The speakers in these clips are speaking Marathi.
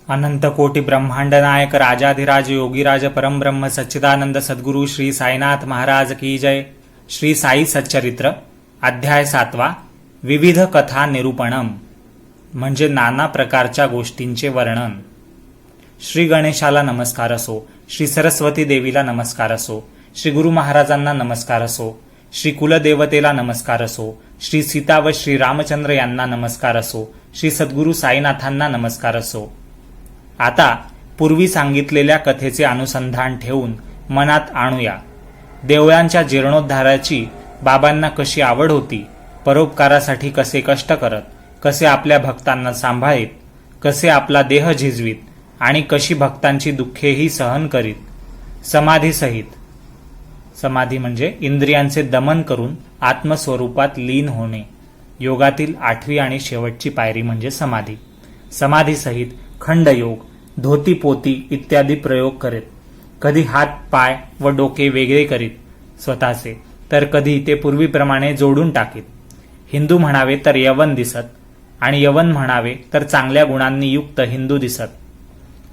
अनंत कोटि ब्रह्मांड नायक राजाधिराज योगीराज परम ब्रह्म सच्चिदानंद सद्गुरु श्री साईनाथ महाराज की जय. श्री साई सच्चरित्र अध्याय 7. विविध कथा निरूपणम म्हणजे नाना प्रकारच्या गोष्टींचे वर्णन. श्री गणेशाला नमस्कार असो, श्री सरस्वती देवीला नमस्कार असो, श्री गुरु महाराजांना नमस्कार असो, श्री कुलदेवतेला नमस्कार असो, श्री सीता व श्री रामचंद्र यांना नमस्कार असो, श्री सद्गुरु साईनाथांना नमस्कार असो. आता पूर्वी सांगितलेल्या कथेचे अनुसंधान ठेवून मनात आणूया. देवळांच्या जीर्णोद्धाराची बाबांना कशी आवड होती, परोपकारासाठी कसे कष्ट करत, कसे आपल्या भक्तांना सांभाळीत, कसे आपला देह झिजवीत आणि कशी भक्तांची दुःखेही सहन करीत. समाधीसहित, समाधी म्हणजे इंद्रियांचे दमन करून आत्मस्वरूपात लीन होणे. योगातील 8वी आणि शेवटची पायरी म्हणजे समाधी. समाधीसहित खंडयोग, धोती पोती इत्यादी प्रयोग करीत. कधी हात पाय व डोके वेगळे करीत स्वतःचे, तर कधी ते पूर्वीप्रमाणे जोडून टाकीत. हिंदू म्हणावे तर यवन दिसत आणि यवन म्हणावे तर चांगल्या गुणांनी युक्त हिंदू दिसत.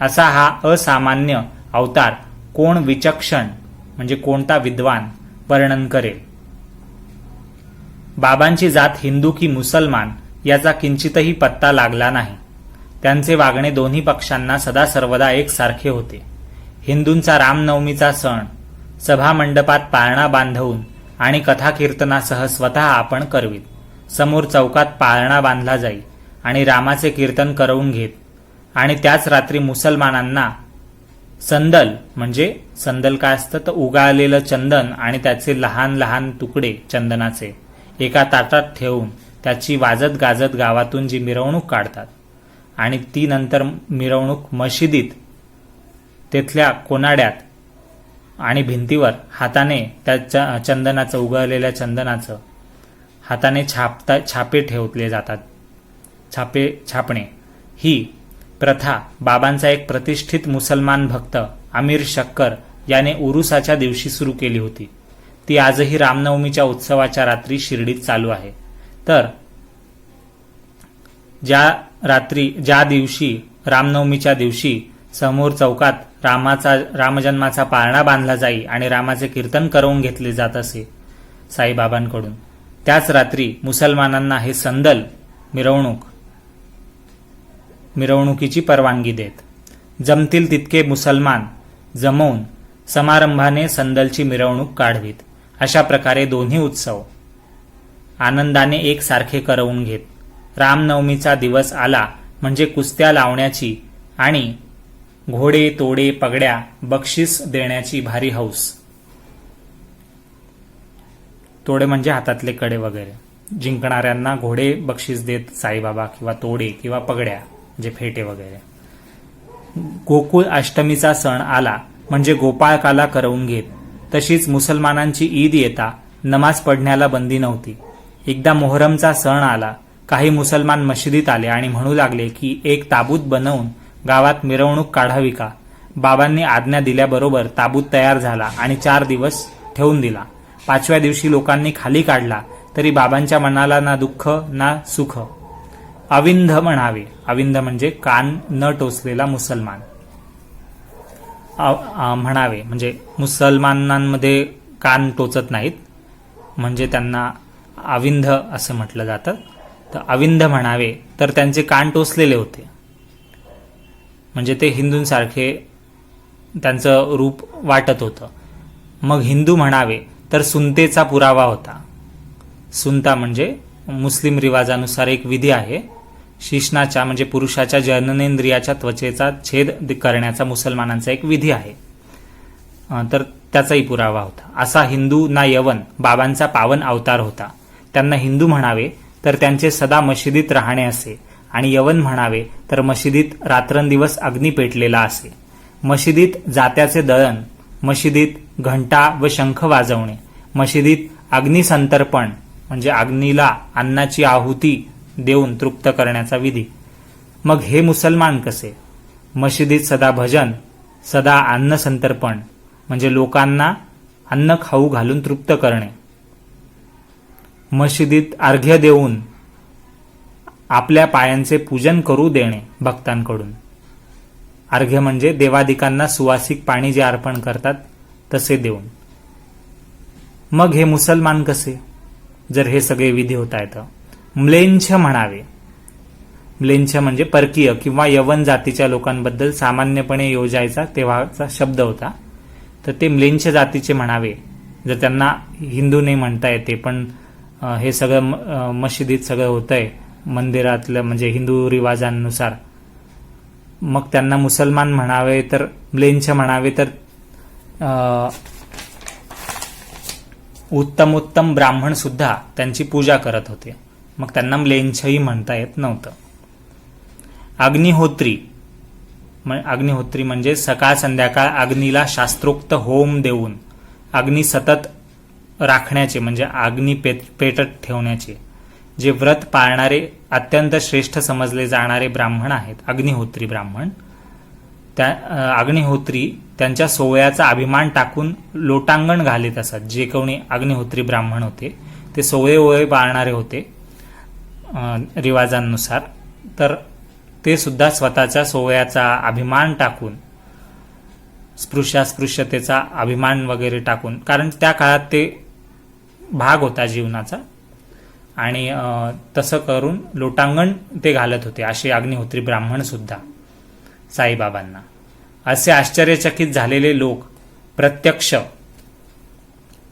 असा हा असामान्य अवतार कोण विचक्षण म्हणजे कोणता विद्वान वर्णन करेल. बाबांची जात हिंदू की मुसलमान याचा किंचितही पत्ता लागला नाही. त्यांचे वागणे दोन्ही पक्षांना सदा सर्वदा एकसारखे होते. हिंदूंचा रामनवमीचा सण सभामंडपात पाळणा बांधवून आणि कथाकीर्तनासह स्वतः आपण करवीत. समोर चौकात पाळणा बांधला जाई आणि रामाचे कीर्तन करवून घेत. आणि त्याच रात्री मुसलमानांना संदल म्हणजे संदल काय असतं तर उगाळलेलं चंदन आणि त्याचे लहान लहान तुकडे चंदनाचे एका ताटात ठेवून त्याची वाजत गाजत गावातून जी मिरवणूक काढतात आणि ती नंतर मिरवणूक मशिदीत तेथल्या कोनाड्यात आणि भिंतीवर हाताने त्या चंदनाचं उगळलेल्या चंदनाचं हाताने छापे ठेवले जातात. छापणे ही प्रथा बाबांचा एक प्रतिष्ठित मुसलमान भक्त अमीर शक्कर याने उरुसाच्या दिवशी सुरू केली होती. ती आजही रामनवमीच्या उत्सवाच्या रात्री शिर्डीत चालू आहे. तर ज्या दिवशी रामनवमीच्या दिवशी समोर चौकात रामजन्माचा पाळणा बांधला जाई आणि रामाचे कीर्तन करवून घेतले जात असे साईबाबांकडून, त्याच रात्री मुसलमानांना हे संदल मिरवणुकीची परवानगी देत. जमतील तितके मुसलमान जमवून समारंभाने संदलची मिरवणूक काढवीत. अशा प्रकारे दोन्ही उत्सव आनंदाने एकसारखे करवून घेत. रामनवमीचा दिवस आला म्हणजे कुस्त्या लावण्याची आणि घोडे तोडे पगड्या बक्षीस देण्याची भारी हौस. तोडे म्हणजे हातातले कडे वगैरे. जिंकणाऱ्यांना घोडे बक्षीस देत साईबाबा किंवा तोडे किंवा पगड्या म्हणजे फेटे वगैरे. गोकुळ अष्टमीचा सण आला म्हणजे गोपाळकाला करवून घेत. तशीच मुसलमानांची ईद येता नमाज पढण्याला बंदी नव्हती. एकदा मोहरमचा सण आला. काही मुसलमान मशिदीत आले आणि म्हणू लागले की एक ताबूत बनवून गावात मिरवणूक काढावी का. बाबांनी आज्ञा दिल्याबरोबर ताबूत तयार झाला आणि 4 दिवस ठेवून दिला. 5व्या दिवशी लोकांनी खाली काढला तरी बाबांच्या मनाला ना दुःख ना सुख. अविंध म्हणावे, अविंध म्हणजे कान न टोचलेला मुसलमान म्हणावे, म्हणजे मुसलमानांमध्ये कान टोचत नाहीत म्हणजे त्यांना अविंध असं म्हटलं जातं. तर अविंध म्हणावे तर त्यांचे कान टोचलेले होते म्हणजे ते हिंदूंसारखे त्यांचं रूप वाटत होतं. मग हिंदू म्हणावे तर सुनतेचा पुरावा होता. सुनता म्हणजे मुस्लिम रिवाजानुसार एक विधी आहे. शिश्नाच्या म्हणजे पुरुषाच्या जननेंद्रियाच्या त्वचेचा छेद करण्याचा मुसलमानांचा एक विधी आहे. तर त्याचाही पुरावा होता. असा हिंदू ना यवन बाबांचा पावन अवतार होता. त्यांना हिंदू म्हणावे तर त्यांचे सदा मशिदीत राहणे असे आणि यवन म्हणावे तर मशिदीत रात्रंदिवस अग्नी पेटलेला असे. मशिदीत जात्याचे दळण, मशिदीत घंटा व शंख वाजवणे, मशिदीत अग्निसंतर्पण म्हणजे अग्नीला अन्नाची आहुती देऊन तृप्त करण्याचा विधी. मग हे मुसलमान कसे? मशिदीत सदा भजन, सदा अन्नसंतर्पण म्हणजे लोकांना अन्न खाऊ घालून तृप्त करणे, मशिदीत अर्घ्य देऊन आपल्या पायांचे पूजन करू देणे भक्तांकडून, अर्घ्य म्हणजे देवादिकांना सुवासिक पाणी जे अर्पण करतात तसे देऊन. मग हे मुसलमान कसे, जर हे सगळे विधी होत आहेत? म्लेंछ म्हणावे. म्लेंछ म्हणजे परकीय किंवा यवन जातीच्या लोकांबद्दल सामान्यपणे योजायचा तेव्हाचा शब्द होता. तर ते म्लेंछ जातीचे म्हणावे. जर त्यांना हिंदू नाही म्हणता येते, पण हे सगळं मशिदीत सगळं होतंय मंदिरातलं, म्हणजे हिंदू रिवाजांनुसार, मग त्यांना मुसलमान म्हणावे तर म्लेंछ म्हणावे तर उत्तमोत्तम ब्राह्मण सुद्धा त्यांची पूजा करत होते, मग त्यांना म्लेंछही म्हणता येत नव्हतं. अग्निहोत्री. अग्निहोत्री म्हणजे सकाळ संध्याकाळ अग्नीला शास्त्रोक्त होम देऊन अग्नी सतत राखण्याचे, म्हणजे अग्नी पेटत ठेवण्याचे जे व्रत पाळणारे अत्यंत श्रेष्ठ समजले जाणारे ब्राह्मण आहेत अग्निहोत्री ब्राह्मण. त्या अग्निहोत्री त्यांच्या सोवळ्याचा अभिमान टाकून लोटांगण घालीत असत. जे कोणी अग्निहोत्री ब्राह्मण होते ते सोवळे पाळणारे होते रिवाजांनुसार, तर ते सुद्धा स्वतःच्या सोवळ्याचा अभिमान टाकून, स्पृश्यतेचा अभिमान वगैरे टाकून, कारण त्या काळात ते भाग होता जीवनाचा, आणि तसं करून लोटांगण ते घालत होते असे अग्निहोत्री ब्राह्मण सुद्धा साईबाबांना. असे आश्चर्यचकित झालेले लोक प्रत्यक्ष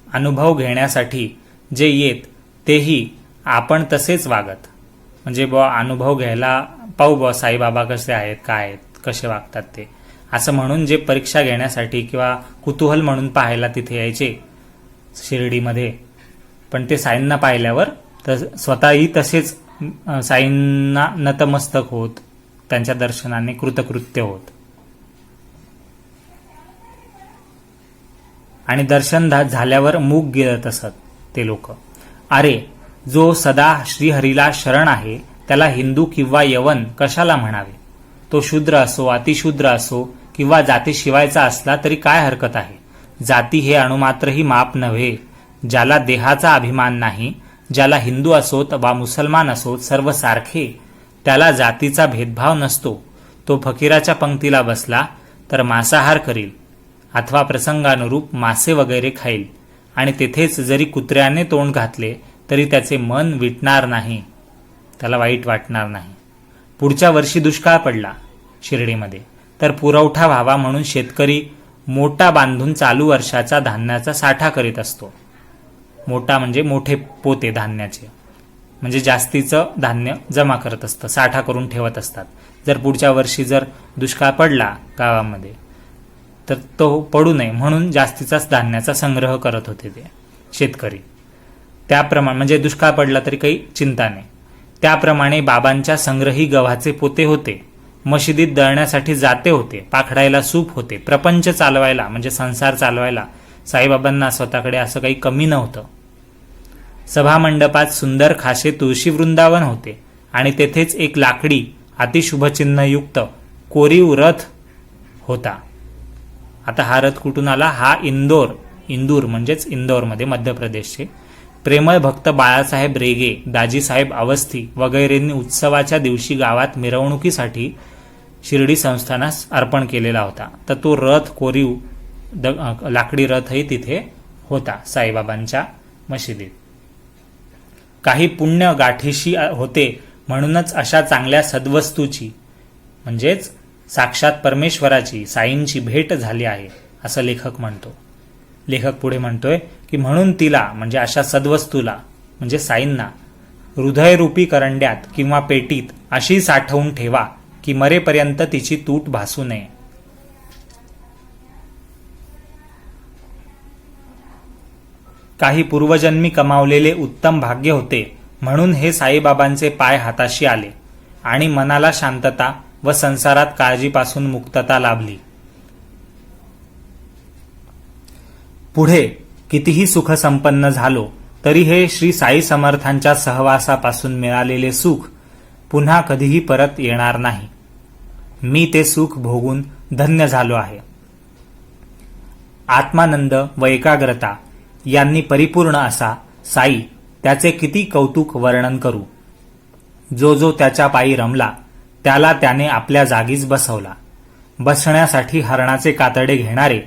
अनुभव घेण्यासाठी जे येत तेही आपण तसेच वागत. म्हणजे अनुभव घ्यायला पाहू साईबाबा कसे आहेत, काय आहेत, कसे वागतात ते, असं म्हणून जे परीक्षा घेण्यासाठी किंवा कुतूहल म्हणून पाहायला तिथे यायचे शिर्डीमध्ये, पण ते साईंना पाहिल्यावर स्वतःही तसेच साईंना नतमस्तक होत, त्यांच्या दर्शनाने कृतकृत्य होत. आणि दर्शन झाल्यावर मूग गिळत असत ते लोक. अरे, जो सदा श्रीहरीला शरण आहे त्याला हिंदू किंवा यवन कशाला म्हणावे? तो शूद्र असो, अतिशूद्र असो किंवा जातीशिवायचा असला तरी काय हरकत आहे? जाती हे अणुमात्रही माप नव्हे. ज्याला देहाचा अभिमान नाही, ज्याला हिंदू असोत वा मुसलमान असोत सर्व सारखे, त्याला जातीचा भेदभाव नसतो. तो फकीराच्या पंक्तीला बसला तर मांसाहार करील अथवा प्रसंगानुरूप मासे वगैरे खाईल, आणि तेथेच जरी कुत्र्याने तोंड घातले तरी त्याचे मन विटणार नाही, त्याला वाईट वाटणार नाही. पुढच्या वर्षी दुष्काळ पडला शिर्डीमध्ये, तर पुरवठा व्हावा म्हणून शेतकरी मोटा बांधून चालू वर्षाचा धान्याचा साठा करीत असतो. मोटा म्हणजे मोठे पोते धान्याचे, म्हणजे जास्तीचं धान्य जमा करत असतं, साठा करून ठेवत असतात. जर पुढच्या वर्षी जर दुष्काळ पडला गावामध्ये तर तो पडू नये म्हणून जास्तीचाच धान्याचा संग्रह करत होते ते शेतकरी. त्याप्रमाणे म्हणजे दुष्काळ पडला तरी काही चिंता नाही. त्याप्रमाणे बाबांच्या संग्रही गव्हाचे पोते होते, मशिदीत दळण्यासाठी जाते होते, पाखडायला सूप होते, प्रपंच चालवायला म्हणजे संसार चालवायला साईबाबांना स्वतःकडे असं काही कमी नव्हतं. सभामंडपात सुंदर खासे तुळशी वृंदावन होते, आणि तेथेच एक लाकडी अतिशुभचिन्हयुक्त कोरीव रथ होता. आता हा रथ कुठून आला? हा इंदूर म्हणजेच इंदोरमध्ये मध्य प्रदेशचे प्रेमळ भक्त बाळासाहेब रेगे, दाजीसाहेब अवस्थी वगैरेंनी उत्सवाच्या दिवशी गावात मिरवणुकीसाठी शिर्डी संस्थानास अर्पण केलेला होता. तर तो रथ कोरीव लाकडी रथही तिथे होता साईबाबांच्या मशिदीत. काही पुण्य गाठीशी होते म्हणूनच अशा चांगल्या सद्वस्तूची म्हणजेच साक्षात परमेश्वराची साईंची भेट झाली आहे असं लेखक म्हणतो. लेखक पुढे म्हणतोय की म्हणून तिला म्हणजे अशा सद्वस्तूला म्हणजे साईंना हृदयरूपी करंड्यात किंवा पेटीत अशी साठवून ठेवा की मरेपर्यंत तिची तूट भासू नये. काही पूर्वजन्मी कमावलेले उत्तम भाग्य होते म्हणून हे साईबाबांचे पाय हाताशी आले आणि मनाला शांतता व संसारात काळजीपासून मुक्तता लाभली. पुढे कितीही सुखसंपन्न झालो तरी हे श्री साई समर्थांच्या सहवासापासून मिळालेले सुख पुन्हा कधीही परत येणार नाही. मी ते सुख भोगून धन्य झालो आहे. आत्मानंद व एकाग्रता यांनी परिपूर्ण असा साई त्याचे किती कौतुक वर्णन करू. जो जो त्याच्या पायी रमला त्याला त्याने आपल्या जागीच बसवला. बसण्यासाठी हरणाचे कातडे घेणारे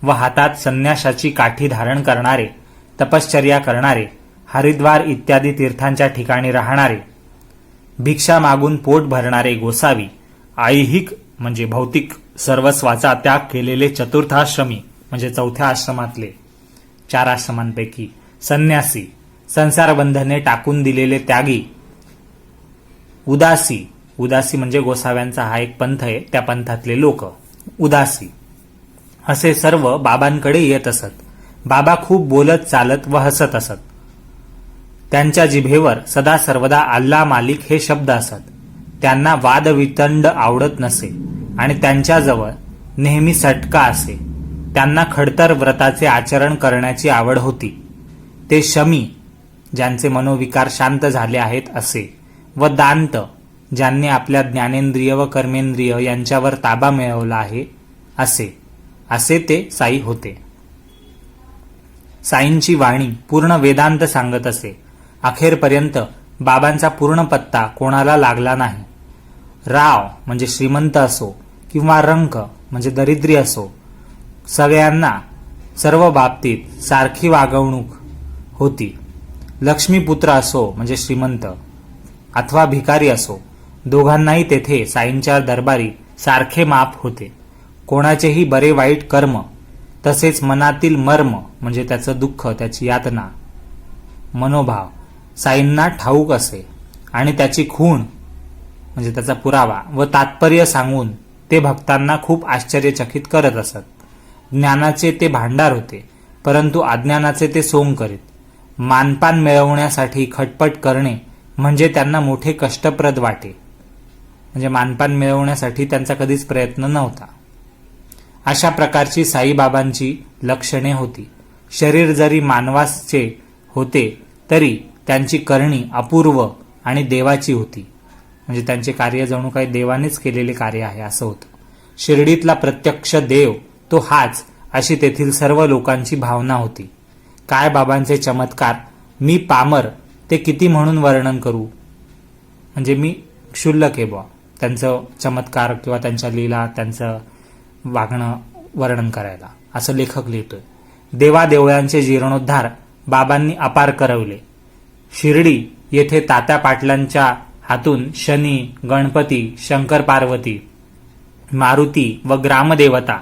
व हातात संन्याशाची काठी धारण करणारे, तपश्चर्या करणारे, हरिद्वार इत्यादी तीर्थांच्या ठिकाणी राहणारे, भिक्षा मागून पोट भरणारे गोसावी, ऐहिक म्हणजे भौतिक सर्वस्वाचा त्याग केलेले चतुर्थाश्रमी म्हणजे चौथ्या आश्रमातले 4 आश्रमांपैकी संन्यासी, संसार बंधने टाकून दिलेले त्यागी, उदासी, उदासी म्हणजे गोसाव्यांचा हा एक पंथ आहे, त्या पंथातले लोक उदासी, असे सर्व बाबांकडे येत असत. बाबा खूप बोलत चालत व हसत असत. त्यांच्या जिभेवर सदा सर्वदा अल्ला मालिक हे शब्द असत. त्यांना वादवितंड आवडत नसे आणि त्यांच्याजवळ नेहमी सटका असे. त्यांना खडतर व्रताचे आचरण करण्याची आवड होती. ते शमी, ज्यांचे मनोविकार शांत झाले आहेत असे, व दांत, ज्यांनी आपल्या ज्ञानेंद्रिय व कर्मेंद्रिय यांच्यावर ताबा मिळवला आहे असे ते साई होते. साईंची वाणी पूर्ण वेदांत सांगत असे. अखेरपर्यंत बाबांचा पूर्ण पत्ता कोणाला लागला नाही. राव म्हणजे श्रीमंत असो किंवा रंक म्हणजे दरिद्री असो, सगळ्यांना सर्व बाबतीत सारखी वागणूक होती. लक्ष्मीपुत्र असो म्हणजे श्रीमंत अथवा भिकारी असो, दोघांनाही तेथे साईंच्या दरबारी सारखे माप होते. कोणाचेही बरे वाईट कर्म तसेच मनातील मर्म म्हणजे त्याचं दुःख, त्याची यातना, मनोभाव साईंना ठाऊक असे आणि त्याची खूण म्हणजे त्याचा पुरावा व तात्पर्य सांगून ते भक्तांना खूप आश्चर्यचकित करत असत. ज्ञानाचे ते भांडार होते, परंतु अज्ञानाचे ते सोंग करीत. मानपान मिळवण्यासाठी खटपट करणे म्हणजे त्यांना मोठे कष्टप्रद वाटे. म्हणजे मानपान मिळवण्यासाठी त्यांचा कधीच प्रयत्न नव्हता. अशा प्रकारची साईबाबांची लक्षणे होती. शरीर जरी मानवाचे होते तरी त्यांची करणी अपूर्व आणि देवाची होती. म्हणजे त्यांचे कार्य जणू काही देवानेच केलेले कार्य आहे असं होतं. शिर्डीतला प्रत्यक्ष देव तो हाच, अशी तेथील सर्व लोकांची भावना होती. काय बाबांचे चमत्कार! मी पामर ते किती म्हणून वर्णन करू. म्हणजे मी क्षुल्लक आहे बुवा त्यांचं चमत्कार किंवा त्यांच्या लीला, त्यांचं वागणं वर्णन करायला, असं लेखक लिहितोय. देवादेवळांचे जीर्णोद्धार बाबांनी अपार करवले. शिर्डी येथे तात्या पाटलांच्या हातून शनी, गणपती, शंकर पार्वती, मारुती व ग्रामदेवता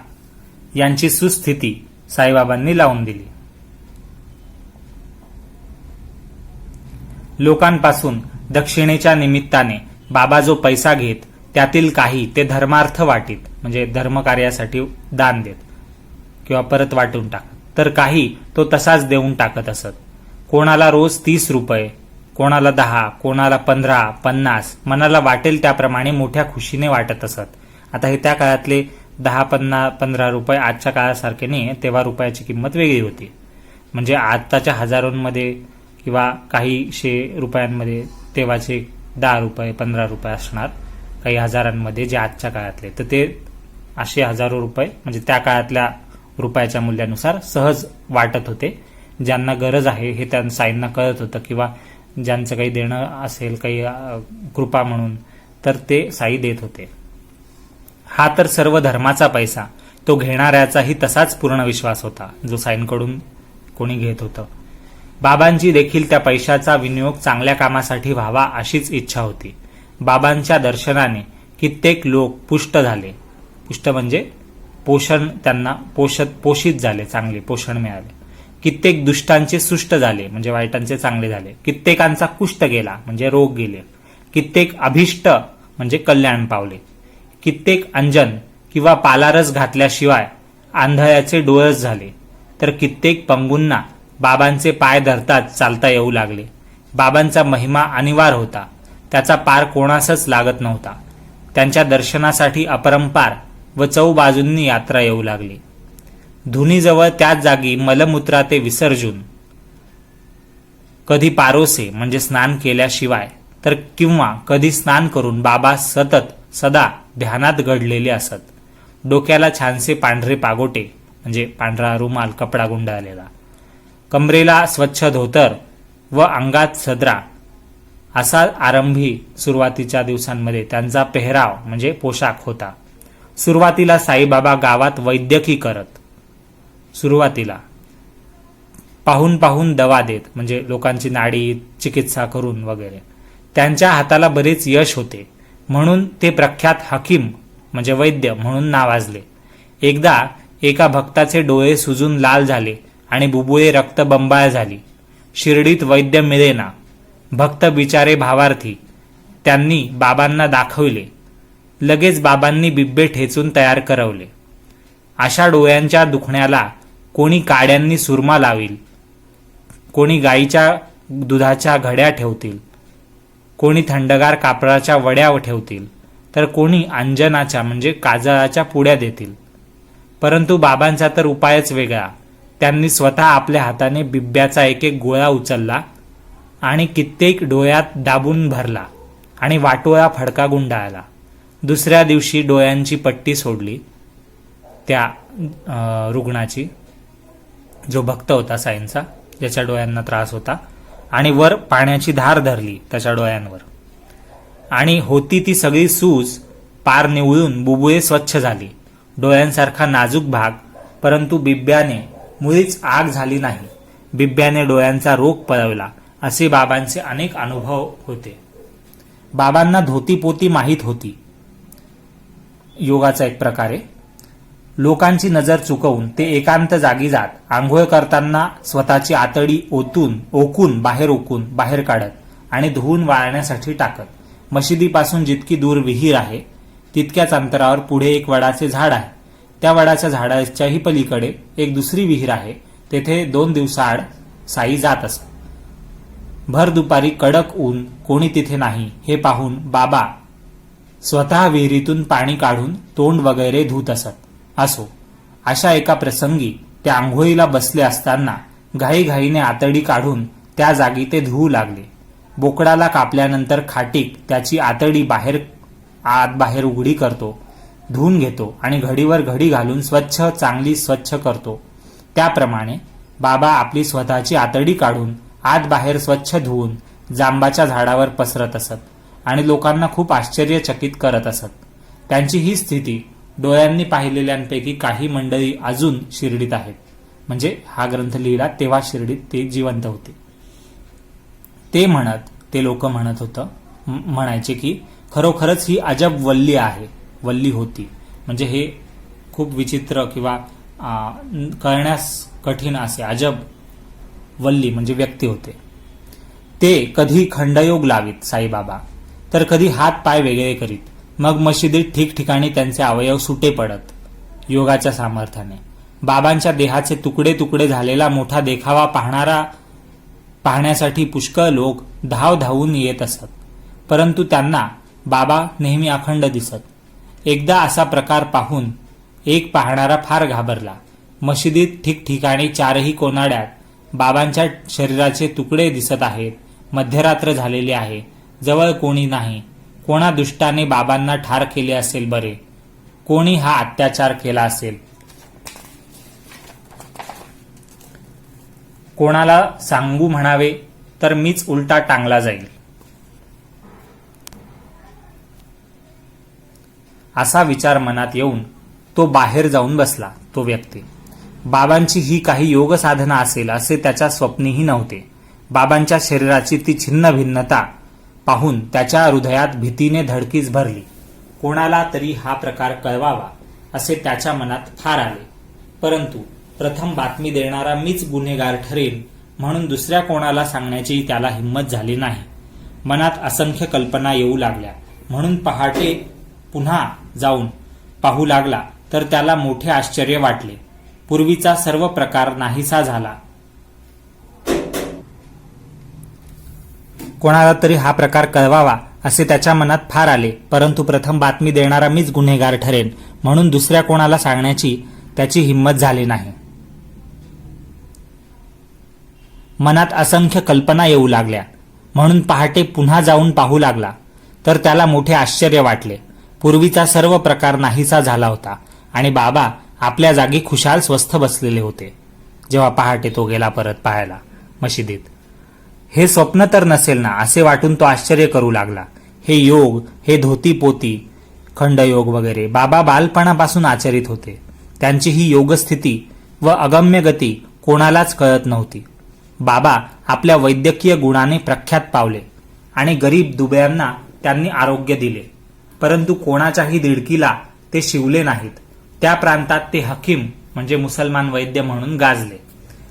यांची सुस्थिती साईबाबांनी लावून दिली. लोकांपासून दक्षिणेच्या निमित्ताने बाबा जो पैसा घेत त्यातील काही ते धर्मार्थ वाटीत म्हणजे धर्मकार्यासाठी दान देत किंवा परत वाटून टाकत, तर काही तो तसाच देऊन टाकत असत. कोणाला रोज 30 रुपये, कोणाला 10, कोणाला 15, 50 मनाला वाटेल त्याप्रमाणे मोठ्या खुशीने वाटत असत. आता हे त्या काळातले 10, 15 रुपये आजच्या काळासारखे नाही, तेव्हा रुपयाची किंमत वेगळी होती. म्हणजे आताच्या हजारोंमध्ये किंवा काही 100 रुपयांमध्ये तेव्हाचे 10 रुपये 15 रुपये असणार, काही हजारांमध्ये जे आजच्या काळातले, तर ते असे हजारो रुपये म्हणजे त्या काळातल्या रुपयाच्या मूल्यानुसार सहज वाटत होते. ज्यांना गरज आहे हे त्या साईंना कळत होतं किंवा ज्यांचं काही देणं असेल काही कृपा म्हणून, तर ते साई देत होते. हा तर सर्व धर्माचा पैसा, तो घेणाऱ्याचाही तसाच पूर्ण विश्वास होता जो साईंकडून कोणी घेत होतं. बाबांची देखील त्या पैशाचा विनियोग चांगल्या कामासाठी व्हावा अशीच इच्छा होती. बाबांच्या दर्शनाने कित्येक लोक पुष्ट झाले. पुष्ट म्हणजे पोषण, त्यांना पोषित झाले, चांगले पोषण मिळाले. कित्येक दुष्टांचे सुष्ट झाले म्हणजे वाईटांचे चांगले झाले. कित्येकांचा कुष्ठ गेला म्हणजे रोग गेले. कित्येक अभिष्ट म्हणजे कल्याण पावले. कित्येक अंजन किंवा पालारस घातल्याशिवाय आंधळ्याचे डोळस झाले. तर कित्येक पंगूंना बाबांचे पाय धरताच चालता येऊ लागले. बाबांचा महिमा अनिवार्य होता, त्याचा पार कोणासच लागत नव्हता. त्यांच्या दर्शनासाठी अपरंपार व चौबाजूंनी यात्रा येऊ लागली. धुनीजवळ त्याच जागी मलमूत्रा ते विसर्जून कधी पारोसे म्हणजे स्नान केल्याशिवाय तर किंवा कधी स्नान करून बाबा सदा ध्यानात गडलेले असत. डोक्याला छानसे पांढरे पागोटे म्हणजे पांढरा रुमाल, कपडा गुंडाळलेला, कमरेला स्वच्छ धोतर व अंगात सदरा असा आरंभी सुरुवातीच्या दिवसांमध्ये त्यांचा पेहराव म्हणजे पोशाख होता. सुरुवातीला साईबाबा गावात वैद्यकी करत. सुरुवातीला पाहून पाहून दवा देत, म्हणजे लोकांची नाडी चिकित्सा करून वगैरे. त्यांच्या हाताला बरेच यश होते, म्हणून ते प्रख्यात हकीम म्हणजे वैद्य म्हणून नावाजले. एकदा एका भक्ताचे डोळे सुजून लाल झाले आणि बुबुळे रक्तबंबाळ झाली. शिर्डीत वैद्य मिळेना. भक्त बिचारे भावार्थी. त्यांनी बाबांना दाखवले. लगेच बाबांनी बिब्बे ठेचून तयार करवले. अशा डोळ्यांच्या दुखण्याला कोणी काड्यांनी सुरमा लावील, कोणी गाईच्या दुधाच्या घड्या ठेवतील, कोणी थंडगार कापडाच्या वड्या ठेवतील, तर कोणी अंजनाच्या म्हणजे काजळाच्या पुड्या देतील. परंतु बाबांचा तर उपायच वेगळा. त्यांनी स्वतः आपल्या हाताने बिब्ब्याचा एक एक गोळा उचलला आणि कित्येक डोळ्यात दाबून भरला आणि वाटोळा फडका गुंडाळला. दुसऱ्या दिवशी डोळ्यांची पट्टी सोडली त्या रुग्णाची, जो भक्त होता साईंचा, ज्याच्या डोळ्यांना त्रास होता, आणि वर पाण्याची धार धरली त्याच्या डोळ्यांवर, आणि होती ती सगळी सूज पार निवळून बुबुळे स्वच्छ झाली. डोळ्यांसारखा नाजूक भाग, परंतु बिब्ब्याने मुळीच आग झाली नाही. बिब्ब्याने डोळ्यांचा रोग पळवला. असे बाबांचे अनेक अनुभव होते. बाबांना धोतीपोती माहीत होती. योगाचा एक प्रकारे लोकांची नजर चुकवून ते एकांत जागी जात. आंघोळ करताना स्वतःची आतडी ओकून बाहेर काढत आणि धुवून वाळण्यासाठी टाकत. मशिदीपासून जितकी दूर विहीर आहे तितक्याच अंतरावर पुढे एक वडाचे झाड आहे. त्या वडाच्या झाडाच्याही पलीकडे एक दुसरी विहीर आहे. तेथे 2 दिवसाआड साई जात असत. भर दुपारी कडक ऊन, कोणी तिथे नाही हे पाहून बाबा स्वतः विहिरीतून पाणी काढून तोंड वगैरे धुत असत. असो, अशा एका प्रसंगी ते आंघोळीला बसले असताना घाईघाईने आतडी काढून त्या जागी ते धुवू लागले. बोकडाला कापल्यानंतर खाटीक त्याची आतडी आत बाहेर उघडी करतो, धुवून घेतो आणि घडीवर घडी घालून चांगली स्वच्छ करतो. त्याप्रमाणे बाबा आपली स्वतःची आतडी काढून आत बाहेर स्वच्छ धुवून जांबाच्या झाडावर पसरत असत आणि लोकांना खूप आश्चर्यचकित करत असत. त्यांची ही स्थिती डोळ्यांनी पाहिलेल्यांपैकी काही मंडळी अजून शिर्डीत आहेत. म्हणजे हा ग्रंथ लिहिला तेव्हा शिर्डीत ते जिवंत होते. ते लोक म्हणायचे की खरोखरच ही अजब वल्ली होती. म्हणजे हे खूप विचित्र किंवा कळण्यास कठीण असे अजब वल्ली म्हणजे व्यक्ती होते. ते कधी खंडयोग लावीत साईबाबा, तर कधी हात पाय वेगळे करीत. मग मशिदीत ठिकठिकाणी त्यांचे अवयव सुटे पडत. योगाच्या सामर्थ्याने बाबांच्या देहाचे तुकडे तुकडे झालेला मोठा देखावा पाहण्यासाठी पुष्कळ लोक धावून येत असत. परंतु त्यांना बाबा नेहमी अखंड दिसत. एकदा असा प्रकार पाहून एक पाहणारा फार घाबरला. मशिदीत ठिकठिकाणी 4ही कोनाड्यात बाबांच्या शरीराचे तुकडे दिसत आहेत. मध्यरात्र झालेली आहे. जवळ कोणी नाही. कोणा दुष्टाने बाबांना ठार केले असेल बरे. कोणी हा अत्याचार केला असेल. कोणाला सांगू म्हणावे तर मीच उलटा टांगला जाईल. असा विचार मनात येऊन तो बाहेर जाऊन बसला. तो व्यक्ती बाबांची ही काही योग साधना असेल असे त्याच्या स्वप्नीही नव्हते. बाबांच्या शरीराची ती छिन्न भिन्नता पाहून त्याच्या हृदयात भीतीने धडकीच भरली. कोणाला तरी हा प्रकार कळवावा असे त्याच्या मनात फार आले. परंतु प्रथम बातमी देणारा मीच गुन्हेगार ठरेन म्हणून दुसऱ्या कोणाला सांगण्याची त्याला हिंमत झाली नाही. मनात असंख्य कल्पना येऊ लागल्या. म्हणून पहाटे पुन्हा जाऊन पाहू लागला तर त्याला मोठे आश्चर्य वाटले. पूर्वीचा सर्व प्रकार नाहीसा झाला. कोणाला तरी हा प्रकार कळवावा असे त्याच्या मनात फार आले. परंतु प्रथम बातमी देणारा मीच गुन्हेगार ठरेन म्हणून दुसऱ्या कोणाला सांगण्याची त्याची हिंमत झाली नाही. मनात असंख्य कल्पना येऊ लागल्या. म्हणून पहाटे पुन्हा जाऊन पाहू लागला तर त्याला मोठे आश्चर्य वाटले. पूर्वीचा सर्व प्रकार नाहीसा झाला होता आणि बाबा आपल्या जागी खुशाल स्वस्थ बसलेले होते. जेव्हा पहाटे तो गेला परत पाहायला मशिदीत. हे स्वप्न तर नसेल ना असे वाटून तो आश्चर्य करू लागला. हे योग, हे धोती पोती खंडयोग वगैरे बाबा बालपणापासून आचरित होते. त्यांची ही योगस्थिती व अगम्य गती कोणालाच कळत नव्हती. बाबा आपल्या वैद्यकीय गुणाने प्रख्यात पावले आणि गरीब दुबळ्यांना त्यांनी आरोग्य दिले. परंतु कोणाच्याही दिडकीला ते शिवले नाहीत. त्या प्रांतात ते हकीम म्हणजे मुसलमान वैद्य म्हणून गाजले.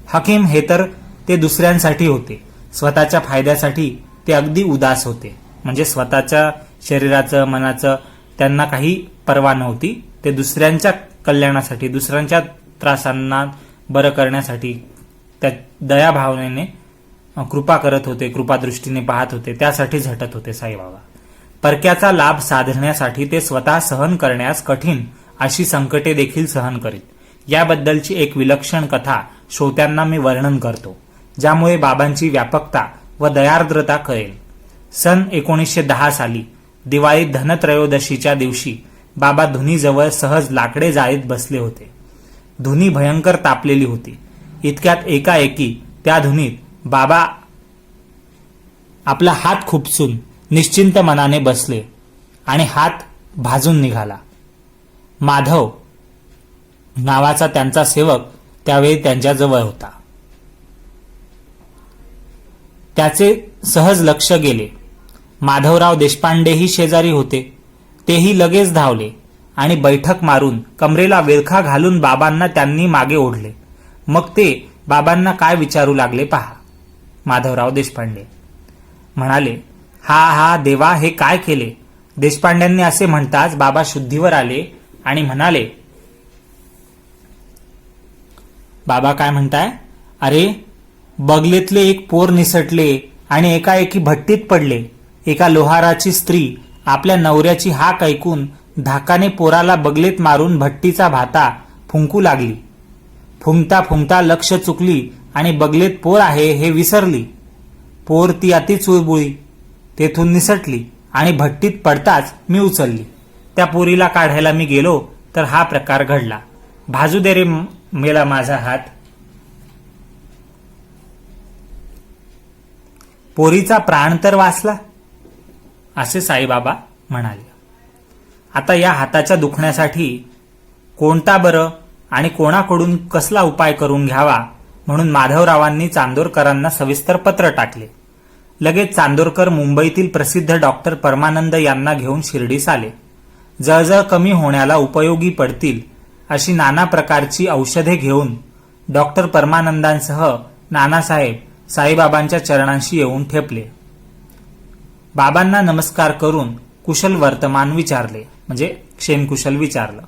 हकीम हे तर ते दुसऱ्यांसाठी होते, स्वतःच्या फायद्यासाठी ते अगदी उदास होते. म्हणजे स्वतःच्या शरीराचं मनाचं त्यांना काही पर्वा नव्हती. ते दुसऱ्यांच्या कल्याणासाठी, दुसऱ्यांच्या त्रासांना बरं करण्यासाठी त्या दयाभावनेने कृपा करत होते, कृपादृष्टीने पाहत होते. त्यासाठी झटत होते साईबाबा. परक्याचा लाभ साधण्यासाठी ते स्वतः सहन करण्यास कठीण अशी संकटे देखील सहन करीत. याबद्दलची एक विलक्षण कथा श्रोत्यांना मी वर्णन करतो, ज्यामुळे बाबांची व्यापकता व दयार्द्रता कळेल. सन 1910 साली दिवाळीत धनत्रयोदशीच्या दिवशी बाबा धुनीजवळ सहज लाकडे जाळीत बसले होते. धुनी भयंकर तापलेली होती. इतक्यात एकाएकी त्या धुनीत बाबा आपला हात खुपसून निश्चिंत मनाने बसले आणि हात भाजून निघाला. माधव नावाचा त्यांचा सेवक त्यावेळी त्यांच्याजवळ होता. त्याचे सहज लक्ष गेले. माधवराव देशपांडेही शेजारी होते. तेही लगेच धावले आणि बैठक मारून कमरेला विळखा घालून बाबांना त्यांनी मागे ओढले. मग ते बाबांना काय विचारू लागले पहा. माधवराव देशपांडे म्हणाले, हा देवा, हे काय केले? देशपांड्यांनी असे म्हणताच बाबा शुद्धीवर आले आणि म्हणाले, बाबा काय म्हणताय? अरे, बगलेतले एक पोर निसटले आणि एकाएकी भट्टीत पडले. एका लोहाराची स्त्री आपल्या नवऱ्याची हाक ऐकून धाकाने पोराला बगलेत मारून भट्टीचा भाता फुंकू लागली. फुंकता फुंकता लक्ष चुकली आणि बगलेत पोर आहे हे विसरली. पोर ती अति चुळबुळी तेथून निसटली आणि भट्टीत पडताच मी उचलली. त्या पोरीला काढायला मी गेलो तर हा प्रकार घडला. भाजू दे रे मेला माझा हात. पोरीचा प्राण तर वाचला, असे साईबाबा म्हणाले. आता या हाताच्या दुखण्यासाठी कोणता बरं आणि कोणाकडून कसला उपाय करून घ्यावा म्हणून माधवरावांनी चांदोरकरांना सविस्तर पत्र टाकले. लगेच चांदोरकर मुंबईतील प्रसिद्ध डॉक्टर परमानंद यांना घेऊन शिर्डीस आले. जळजळ कमी होण्याला उपयोगी पडतील अशी नाना प्रकारची औषधे घेऊन डॉक्टर परमानंदांसह नानासाहेब साईबाबांच्या चरणांशी येऊन ठेपले. बाबांना नमस्कार करून कुशल वर्तमान विचारले, म्हणजे क्षेमकुशल विचारलं.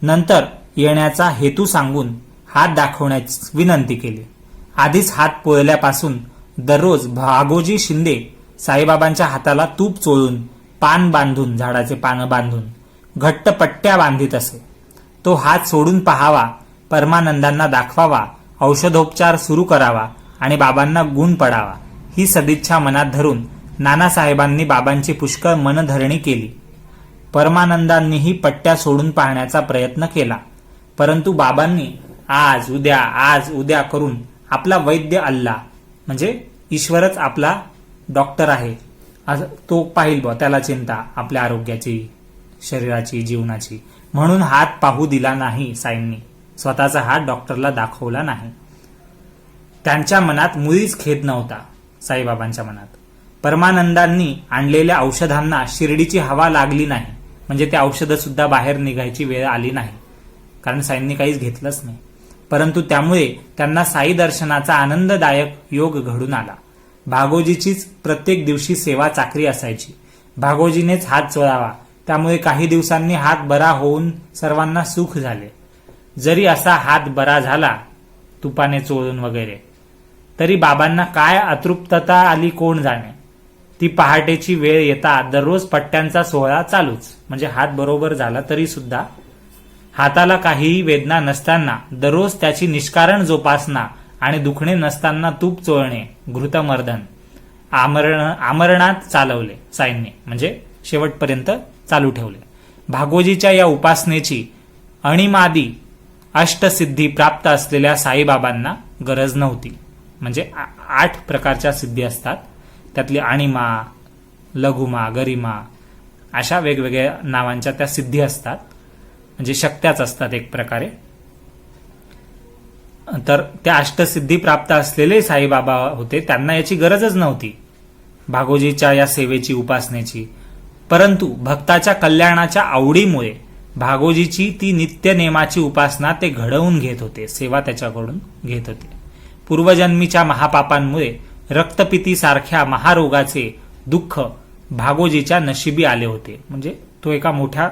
नंतर येण्याचा हेतू सांगून हात दाखवण्याची विनंती केली. आधीच हात पोळल्यापासून दररोज भागोजी शिंदे साईबाबांच्या हाताला तूप चोळून पान बांधून, झाडाचे पानं बांधून घट्ट पट्ट्या बांधित असे. तो हात सोडून पहावा, परमानंदांना दाखवावा, औषधोपचार सुरू करावा आणि बाबांना गुण पडावा, ही सदिच्छा मनात धरून नानासाहेबांनी बाबांची पुष्कळ मनधरणी केली. परमानंदांनीही पट्ट्या सोडून पाहण्याचा प्रयत्न केला. परंतु बाबांनी आज उद्या करून आपला वैद्य अल्ला, म्हणजे ईश्वरच आपला डॉक्टर आहे, तो पाहिल बा, त्याला चिंता आपल्या आरोग्याची, शरीराची, जीवनाची, म्हणून हात पाहू दिला नाही. साईंनी स्वतःचा हात डॉक्टरला दाखवला नाही. त्यांच्या मनात मुळीच खेद नव्हता. साईबाबांच्या मनात परमानंदांनी आणलेल्या औषधांना शिर्डीची हवा लागली नाही, म्हणजे ते औषधं सुद्धा बाहेर निघायची वेळ आली नाही, कारण साईंनी काहीच घेतलंच नाही. परंतु त्यामुळे त्यांना साई दर्शनाचा आनंददायक योग घडून आला. भागोजीचीच प्रत्येक दिवशी सेवा चाकरी असायची. भागोजीनेच हात चोळावा, त्यामुळे काही दिवसांनी हात बरा होऊन सर्वांना सुख झाले. जरी असा हात बरा झाला तुपाने चोळून वगैरे, तरी बाबांना काय अतृप्तता आली कोण जाणे. ती पहाटेची वेळ येता दररोज पट्ट्यांचा सोहळा चालूच. म्हणजे हात बरोबर झाला तरी सुद्धा हाताला काहीही वेदना नसताना दररोज त्याची निष्कारण जोपासना आणि दुखणे नसताना तूप चोळणे, घृतमर्दन आमरणात चालवले साईंनी, म्हणजे शेवटपर्यंत चालू ठेवले. भागोजीच्या या उपासनेची अणिमादी अष्टसिद्धी प्राप्त असलेल्या साईबाबांना गरज नव्हती. म्हणजे 8 प्रकारच्या सिद्धी असतात, त्यातली अणिमा, लघुमा, गरिमा, अशा वेगवेगळ्या नावांच्या त्या सिद्धी असतात, म्हणजे शक्त्याच असतात एक प्रकारे. तर त्या अष्टसिद्धी प्राप्त असलेले साईबाबा होते, त्यांना याची गरजच नव्हती भागोजीच्या या सेवेची, उपासनेची. परंतु भक्ताच्या कल्याणाच्या आवडीमुळे भागोजीची ती नित्य नेमाची उपासना ते घडवून घेत होते, सेवा त्याच्याकडून घेत होते. पूर्वजन्मीच्या महापापांमुळे रक्तपिती सारख्या महारोगाचे दुःख भागोजीच्या नशिबी आले होते. म्हणजे तो एका मोठ्या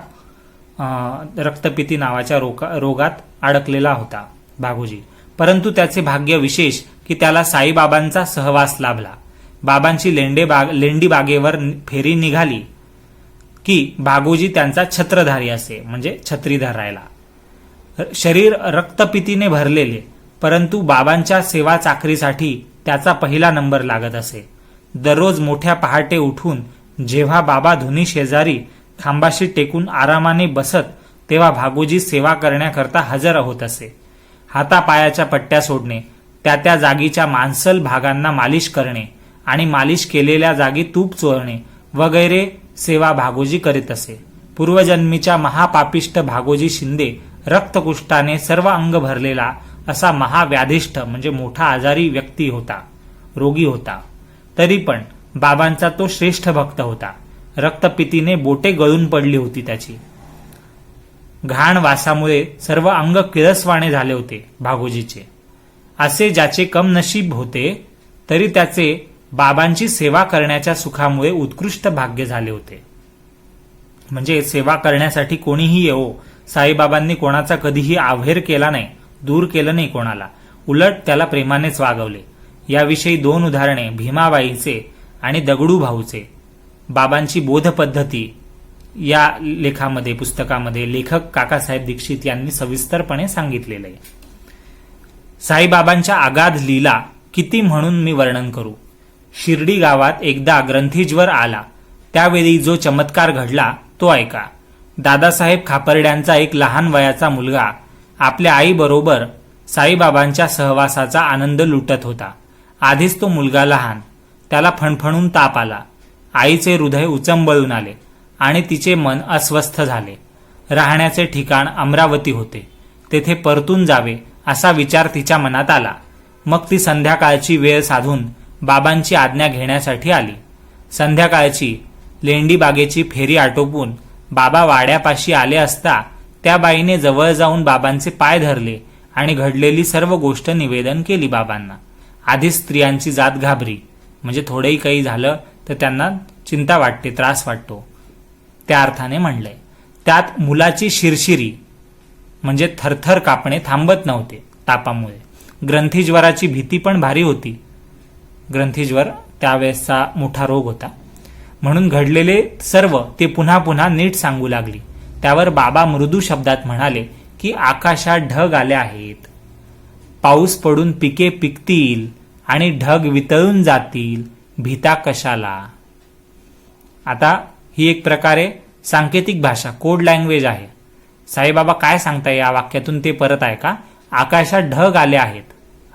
रक्तपिती नावाच्या रोगात अडकलेला होता भागोजी. परंतु त्याचे भाग्य विशेष की त्याला साईबाबांचा सहवास लाभला. बाबांची लेंडी बागेवर फेरी निघाली की भागोजी त्यांचा छत्रधारी असे, म्हणजे छत्री धरायला. शरीर रक्तपितीने भरलेले, परंतु बाबांच्या सेवा चाकरीसाठी त्याचा पहिला नंबर लागत असे. दररोज मोठ्या पहाटे उठून जेव्हा बाबा धुनी शेजारी खांबाशी टेकून आरामाने बसत, तेव्हा भागोजी सेवा करण्याकरता हजर होत असे. हातापायाच्या पट्ट्या सोडणे, त्या जागीच्या मांसल भागांना मालिश करणे आणि मालिश केलेल्या जागी तूप चोळणे वगैरे सेवा भागोजी करीत असे. पूर्वजन्मीच्या महापापिष्ट भागोजी शिंदे रक्तकुष्ठाने सर्व अंग भरलेला असा महाव्याधिष्ठ, म्हणजे मोठा आजारी व्यक्ती होता, रोगी होता. तरी पण बाबांचा तो श्रेष्ठ भक्त होता. रक्तपितीने बोटे गळून पडली होती त्याची. घाण वासामुळे सर्व अंग किळसवाणे झाले होते भागोजीचे. असे ज्याचे कमनशीब होते, तरी त्याचे बाबांची सेवा करण्याच्या सुखामुळे उत्कृष्ट भाग्य झाले होते. म्हणजे सेवा करण्यासाठी कोणीही येवो, साईबाबांनी कोणाचा कधीही आव्हेर केला नाही, दूर केलं नाही कोणाला, उलट त्याला प्रेमानेच वागवले. याविषयी 2 उदाहरणे भीमाबाईचे आणि दगडू भाऊचे. बाबांची बोध पद्धती या लेखामध्ये, पुस्तकामध्ये लेखक काकासाहेब दीक्षित यांनी सविस्तरपणे सांगितलेलं आहे. साईबाबांच्या आगाध लीला किती म्हणून मी वर्णन करू. शिर्डी गावात एकदा ग्रंथीज्वर आला, त्यावेळी जो चमत्कार घडला तो ऐका. दादासाहेब खापर्ड्यांचा एक लहान वयाचा मुलगा आपल्या आईबरोबर साईबाबांच्या सहवासाचा आनंद लुटत होता. आधीच तो मुलगा लहान, त्याला फणफणून ताप आला. आईचे हृदय उचंबळून आले आणि तिचे मन अस्वस्थ झाले. राहण्याचे ठिकाण अमरावती होते, तेथे परतून जावे असा विचार तिच्या मनात आला. मग ती संध्याकाळची वेळ साधून बाबांची आज्ञा घेण्यासाठी आली. संध्याकाळची लेंडी बागेची फेरी आटोपून बाबा वाड्यापाशी आले असता त्या बाईने जवळ जाऊन बाबांचे पाय धरले आणि घडलेली सर्व गोष्ट निवेदन केली बाबांना. आधीच स्त्रियांची जात घाबरी, म्हणजे थोडेही काही झालं तर त्यांना चिंता वाटते, त्रास वाटतो, त्या अर्थाने म्हणलंय. त्यात मुलाची शिरशिरी, म्हणजे थरथर कापणे थांबत नव्हते तापामुळे. ग्रंथीज्वराची भीती पण भारी होती. ग्रंथीज्वर त्यावेळेसचा मोठा रोग होता. म्हणून घडलेले सर्व ते पुन्हा पुन्हा नीट सांगू लागली. त्यावर बाबा मृदू शब्दात म्हणाले की आकाशात ढग आले आहेत, पाऊस पडून पिके पिकतील आणि ढग वितळून जातील, भीता कशाला. आता ही एक प्रकारे सांकेतिक भाषा, कोड लँग्वेज आहे. साईबाबा काय सांगताय या वाक्यातून ते परत आहे का. आकाशात ढग आले आहेत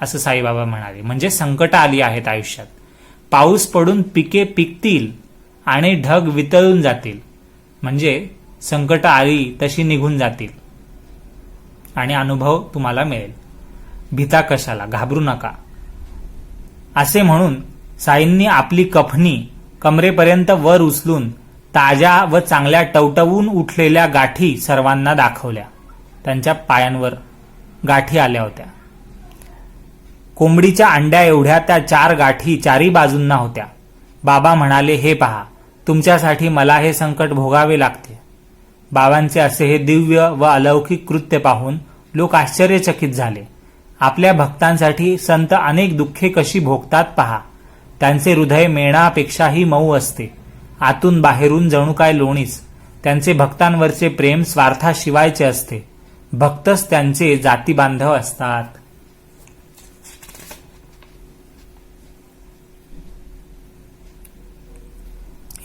असं साईबाबा म्हणाले, म्हणजे संकट आली आहेत आयुष्यात. पाऊस पडून पिके पिकतील आणि ढग वितळून जातील, म्हणजे संकट आली तशी निघून जातील आणि अनुभव तुम्हाला मिळेल. भीता कशाला, घाबरू नका असे म्हणून साईंनी आपली कफनी कमरेपर्यंत वर उचलून ताज्या व चांगल्या टवटवून उठलेल्या गाठी सर्वांना दाखवल्या. त्यांच्या पायांवर गाठी आल्या होत्या. कोंबडीच्या अंड्या एवढ्या त्या 4 गाठी चारी बाजूंना होत्या. बाबा म्हणाले, हे पहा, तुमच्यासाठी मला हे संकट भोगावे लागते. बाबांचे असे हे दिव्य व अलौकिक कृत्य पाहून लोक आश्चर्यचकित झाले. आपल्या भक्तांसाठी संत अनेक दुःखे कशी भोगतात पहा. त्यांचे हृदय मेणापेक्षाही मऊ असते, आतून बाहेरून जणू काय लोणीच. त्यांचे भक्तांवरचे प्रेम स्वार्थाशिवायचे असते. भक्तच त्यांचे जातीबांधव असतात.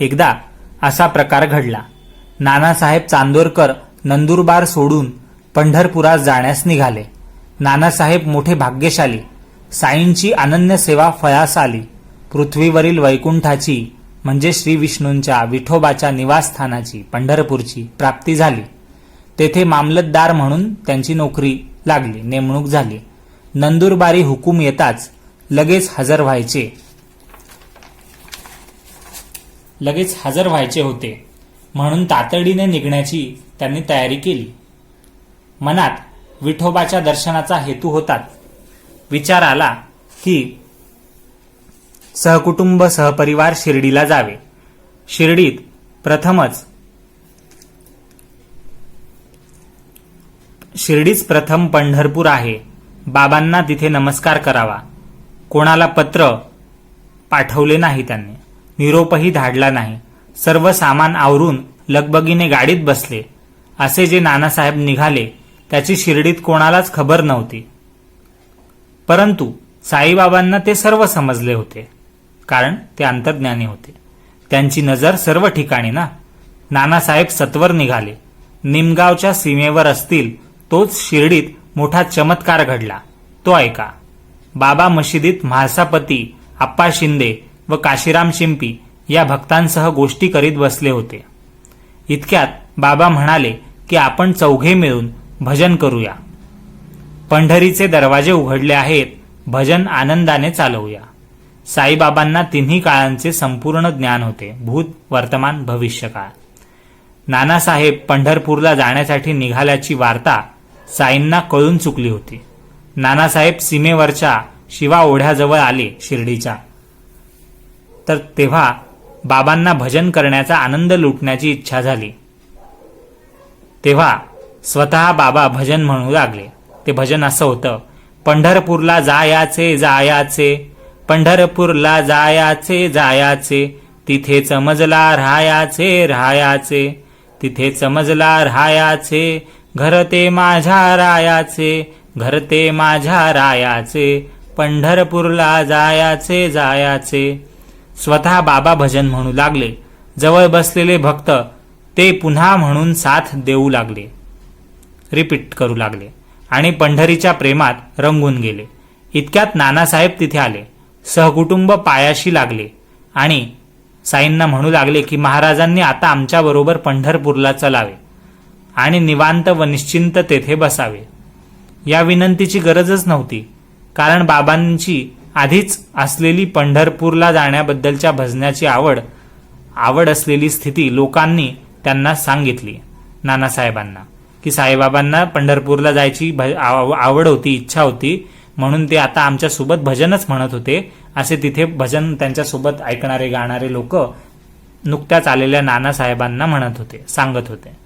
एकदा असा प्रकार घडला. नानासाहेब चांदोरकर नंदुरबार सोडून पंढरपुरात जाण्यास निघाले. नानासाहेब मोठे भाग्यशाली. साईंची अनन्य सेवा फळास आली. पृथ्वीवरील वैकुंठाची म्हणजे श्री विष्णूंच्या विठोबाच्या निवासस्थानाची पंढरपूरची प्राप्ती झाली. तेथे मामलतदार म्हणून त्यांची नोकरी लागली, नेमणूक झाली. नंदुरबारी हुकूम येताच लगेच हजर व्हायचे होते, म्हणून तातडीने निघण्याची त्यांनी तयारी केली. मनात विठोबाच्या दर्शनाचा हेतू होताच विचार आला की सहकुटुंब सहपरिवार शिर्डीला जावे. शिर्डीच प्रथम पंढरपूर आहे. बाबांना तिथे नमस्कार करावा. कोणाला पत्र पाठवले नाही त्यांनी, निरोपही धाडला नाही. सर्व सामान आवरून लगबगीने गाडीत बसले. असे जे नानासाहेब निघाले त्याची शिर्डीत कोणालाच खबर नव्हती. परंतु साईबाबांना ते सर्व समजले होते, कारण ते अंतर्ज्ञानी होते. त्यांची नजर सर्व ठिकाणी ना. नानासाहेब सत्वर निघाले. निमगावच्या सीमेवर असतील तोच शिर्डीत मोठा चमत्कार घडला, तो ऐका. बाबा मशिदीत म्हाळसापती, आप्पा शिंदे व काशीराम शिंपी या भक्तांसह गोष्टी करीत बसले होते. इतक्यात बाबा म्हणाले की आपण चौघे मिळून भजन करूया. पंढरीचे दरवाजे उघडले आहेत, भजन आनंदाने चालवूया. साईबाबांना तिन्ही काळांचे संपूर्ण ज्ञान होते, भूत, वर्तमान, भविष्यकाळ. नानासाहेब पंढरपूरला जाण्यासाठी निघाल्याची वार्ता साईंना कळून चुकली होती. नानासाहेब सीमेवरच्या शिवा ओढ्याजवळ आले शिर्डीच्या. तर तेव्हा बाबांना भजन करण्याचा आनंद लुटण्याची इच्छा झाली. तेव्हा स्वतः बाबा भजन म्हणू लागले. ते भजन असं होतं: पंढरपूरला जायाचे जायाचे, पंढरपूरला जायाचे जायाचे, तिथे समजला राहायाचे राहायाचे, तिथे समजला राहायाचे, घर ते माझ्या रायाचे, घर ते माझ्या रायाचे, पंढरपूरला जायाचे जायाचे. स्वतः बाबा भजन म्हणू लागले. जवळ बसलेले भक्त ते पुन्हा म्हणून साथ देऊ लागले, रिपीट करू लागले आणि पंढरीच्या प्रेमात रंगून गेले. इतक्यात नानासाहेब तिथे आले. सहकुटुंब पायाशी लागले आणि साईंना म्हणू लागले की महाराजांनी आता आमच्याबरोबर पंढरपूरला चलावे आणि निवांत व निश्चिंत तेथे बसावे. या विनंतीची गरजच नव्हती, कारण बाबांची आधीच असलेली पंढरपूरला जाण्याबद्दलच्या भजनाची आवड असलेली स्थिती लोकांनी त्यांना सांगितली. नानासाहेबांना की साईबाबांना पंढरपूरला जायची आवड होती, इच्छा होती, म्हणून ते आता आमच्यासोबत भजनच म्हणत होते. असे तिथे भजन त्यांच्यासोबत ऐकणारे गाणारे लोक नुकत्याच आलेल्या नानासाहेबांना म्हणत होते, सांगत होते.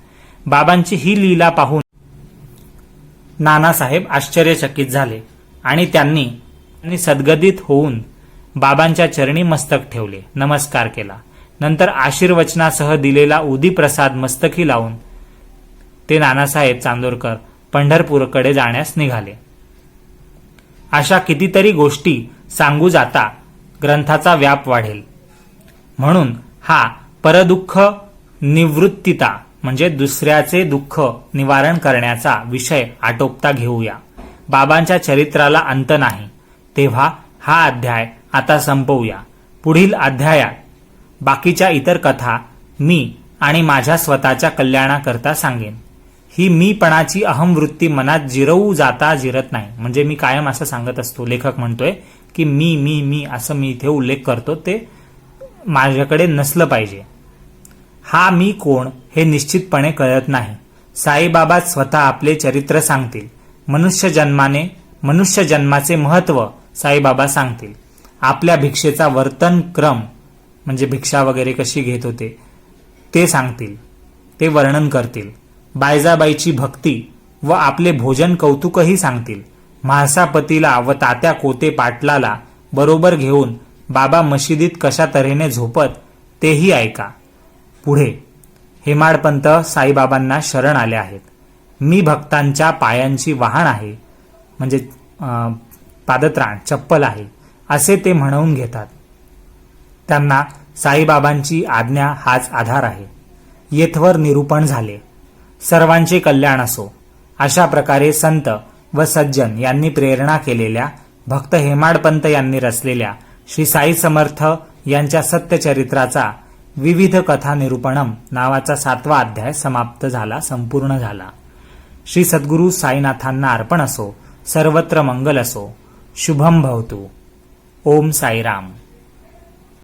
बाबांची ही लीला पाहून नानासाहेब आश्चर्यचकित झाले आणि त्यांनी सद्गदित होऊन बाबांच्या चरणी मस्तक ठेवले, नमस्कार केला. नंतर आशीर्वचनासह दिलेला उदी प्रसाद मस्तकी लावून ते नानासाहेब चांदोरकर पंढरपूरकडे जाण्यास निघाले. अशा कितीतरी गोष्टी सांगू जाता ग्रंथाचा व्याप वाढेल. म्हणून हा परदुःख निवृत्तिता म्हणजे दुसऱ्याचे दुःख निवारण करण्याचा विषय आटोपता घेऊया. बाबांच्या चरित्राला अंत नाही, तेव्हा हा अध्याय आता संपवूया. पुढील अध्यायात बाकीच्या इतर कथा मी आणि माझ्या स्वतःच्या कल्याणाकरता सांगेन. ही मीपणाची अहमवृत्ती मनात जिरवू जाता जिरत नाही. म्हणजे मी कायम असं सांगत असतो, लेखक म्हणतोय की मी मी मी असं मी इथे उल्लेख करतो, ते माझ्याकडे नसलं पाहिजे. हा मी कोण हे निश्चितपणे कळत नाही. साईबाबा स्वतः आपले चरित्र सांगतील. मनुष्य जन्माचे महत्व साईबाबा सांगतील. आपल्या भिक्षेचा वर्तन क्रम म्हणजे भिक्षा वगैरे कशी घेत होते ते सांगतील, ते वर्णन करतील. बायजाबाईची भक्ती व आपले भोजन कौतुकही सांगतील. म्हाळसापतीला व तात्या कोते पाटलाला बरोबर घेऊन बाबा मशिदीत कशा तऱ्हेने झोपत तेही ऐका. पुढे हेमाडपंत साईबाबांना शरण आले आहेत. मी भक्तांच्या पायांची वाहन आहे, म्हणजे पादत्राण चप्पल आहे, असे ते म्हणवून घेतात. त्यांना साईबाबांची आज्ञा हाच आधार आहे. येथवर निरूपण झाले. सर्वांचे कल्याण असो. अशा प्रकारे संत व सज्जन यांनी प्रेरणा केलेल्या, भक्त हेमाडपंत यांनी रचलेल्या श्री साई समर्थ यांच्या सत्यचरित्राचा विविध कथा निरूपणम नावाचा 7वा अध्याय समाप्त झाला, संपूर्ण झाला. श्री सद्गुरू साईनाथांना अर्पण असो. सर्वत्र मंगल असो. शुभम भवतु. ओम साईराम.